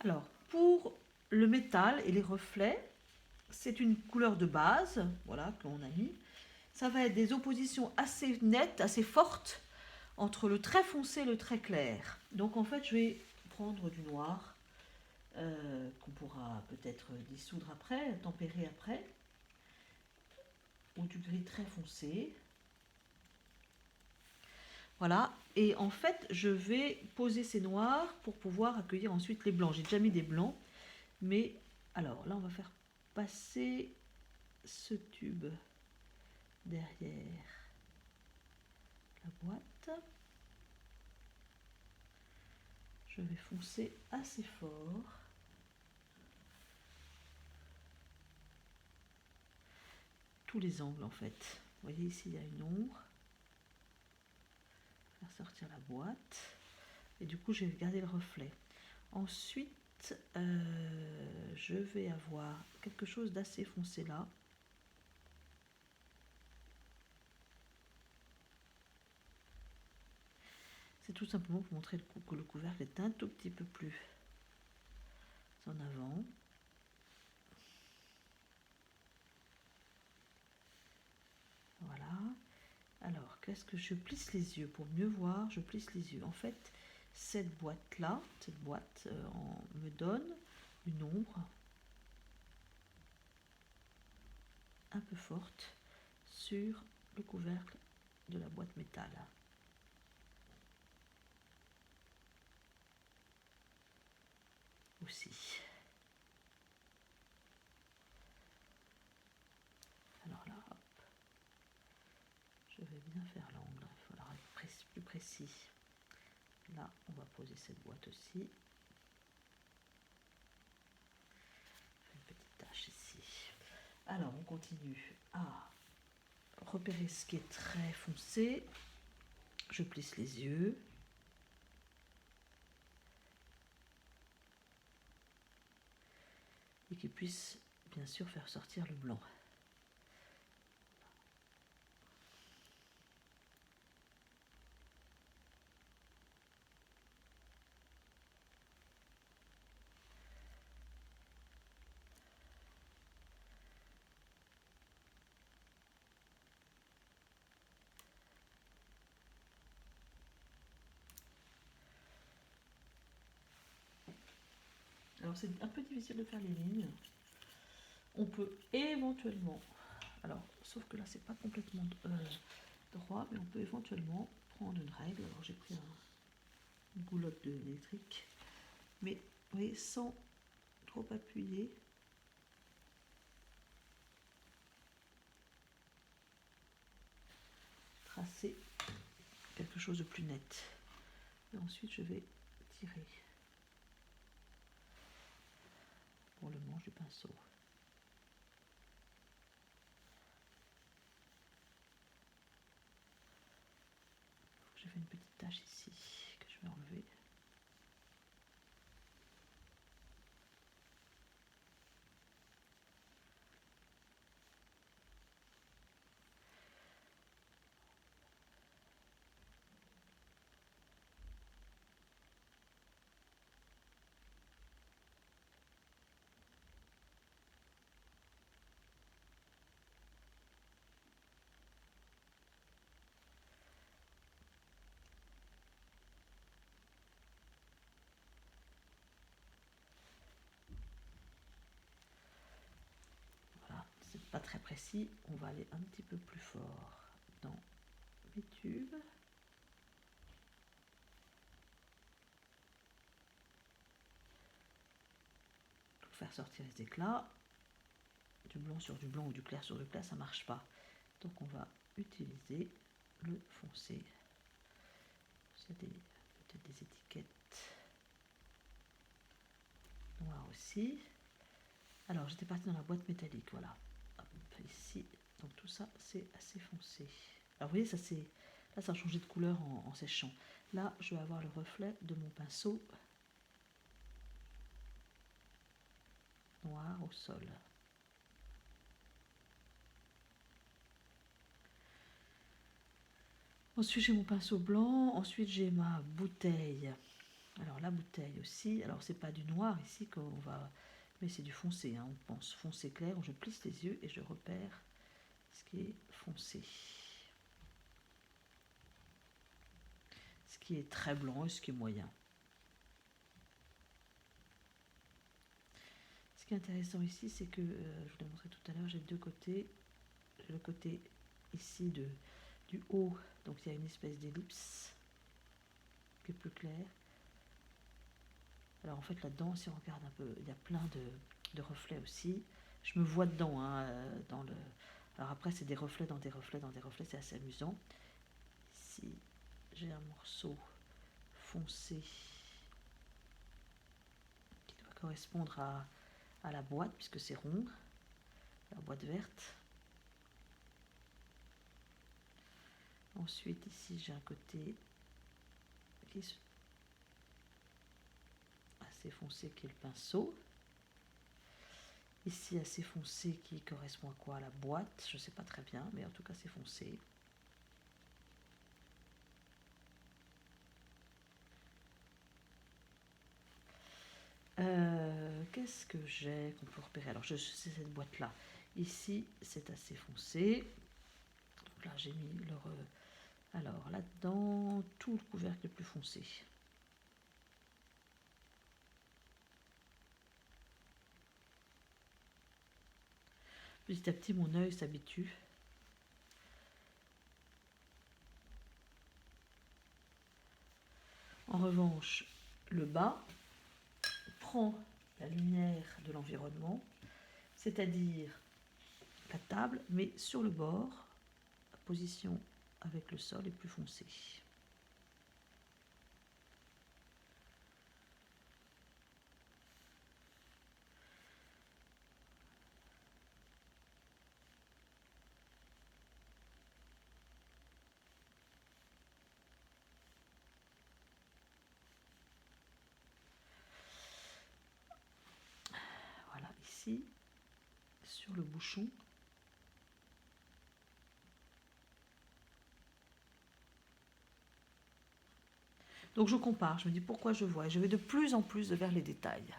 Alors, pour le métal et les reflets, c'est une couleur de base, voilà, qu'on a mis. Ça va être des oppositions assez nettes, assez fortes, entre le très foncé et le très clair. Donc en fait, je vais prendre du noir, qu'on pourra peut-être dissoudre après, tempérer après, ou du gris très foncé. Voilà, et en fait, je vais poser ces noirs pour pouvoir accueillir ensuite les blancs. J'ai déjà mis des blancs, mais alors là, on va faire passer ce tube derrière la boîte. Je vais foncer assez fort. Tous les angles en fait. Vous voyez ici, il y a une ombre. Faire sortir la boîte. Et du coup, je vais garder le reflet. Ensuite, je vais avoir quelque chose d'assez foncé là. C'est tout simplement pour montrer que le couvercle est un tout petit peu plus en avant. Voilà. Alors, qu'est-ce que je plisse les yeux? Pour mieux voir, je plisse les yeux. En fait, cette boîte-là, me donne une ombre un peu forte sur le couvercle de la boîte métal. Aussi. Alors là, hop, je vais bien faire l'angle, il faudra être plus précis. Là, on va poser cette boîte aussi. Une petite tache ici. Alors, on continue à repérer ce qui est très foncé. Je plisse les yeux. Et qui puisse bien sûr faire sortir le blanc. Alors c'est un peu difficile de faire les lignes. On peut éventuellement, alors sauf que là c'est pas complètement droit, mais on peut éventuellement prendre une règle. Alors j'ai pris une goulotte électrique, mais vous voyez, sans trop appuyer. Tracer quelque chose de plus net. Et ensuite je vais tirer pour le manche du pinceau. J'ai fait une petite tache ici que je vais enlever. Voilà, c'est pas très précis. On va aller un petit peu plus fort dans mes tubes. Pour faire sortir les éclats. Du blanc sur du blanc ou du clair sur du clair, ça marche pas. Donc on va utiliser le foncé. C'est peut-être des étiquettes noires aussi. Alors j'étais partie dans la boîte métallique, voilà. Hop, ici, donc tout ça c'est assez foncé. Alors vous voyez, là ça a changé de couleur en séchant. Là je vais avoir le reflet de mon pinceau noir au sol. Ensuite j'ai mon pinceau blanc, ensuite j'ai ma bouteille Alors la bouteille aussi, alors c'est pas du noir ici qu'on va, mais c'est du foncé, hein, on pense foncé clair, je plisse les yeux et je repère ce qui est foncé. Ce qui est très blanc et ce qui est moyen. Ce qui est intéressant ici, c'est que, je vous l'ai montré tout à l'heure, j'ai deux côtés. J'ai le côté ici du haut, donc il y a une espèce d'ellipse qui est plus claire. Alors en fait là-dedans, si on regarde un peu, il y a plein de reflets aussi. Je me vois dedans, hein, dans le... Alors après c'est des reflets dans des reflets dans des reflets, c'est assez amusant. Ici j'ai un morceau foncé qui doit correspondre à la boîte puisque c'est rond, la boîte verte. Ensuite ici j'ai un côté qui est assez foncé qui est le pinceau. Ici assez foncé qui correspond à quoi? À la boîte, je ne sais pas très bien, mais en tout cas c'est foncé. Qu'est-ce que j'ai qu'on peut repérer? Alors c'est cette boîte là. Ici c'est assez foncé. Donc là j'ai mis le... Alors là-dedans, tout le couvercle est plus foncé. Petit à petit mon œil s'habitue. En revanche, le bas prend la lumière de l'environnement, c'est-à-dire la table, mais sur le bord, la position avec le sol est plus foncée. Voilà, ici, sur le bouchon, donc je compare, je me dis pourquoi je vois, et je vais de plus en plus vers les détails.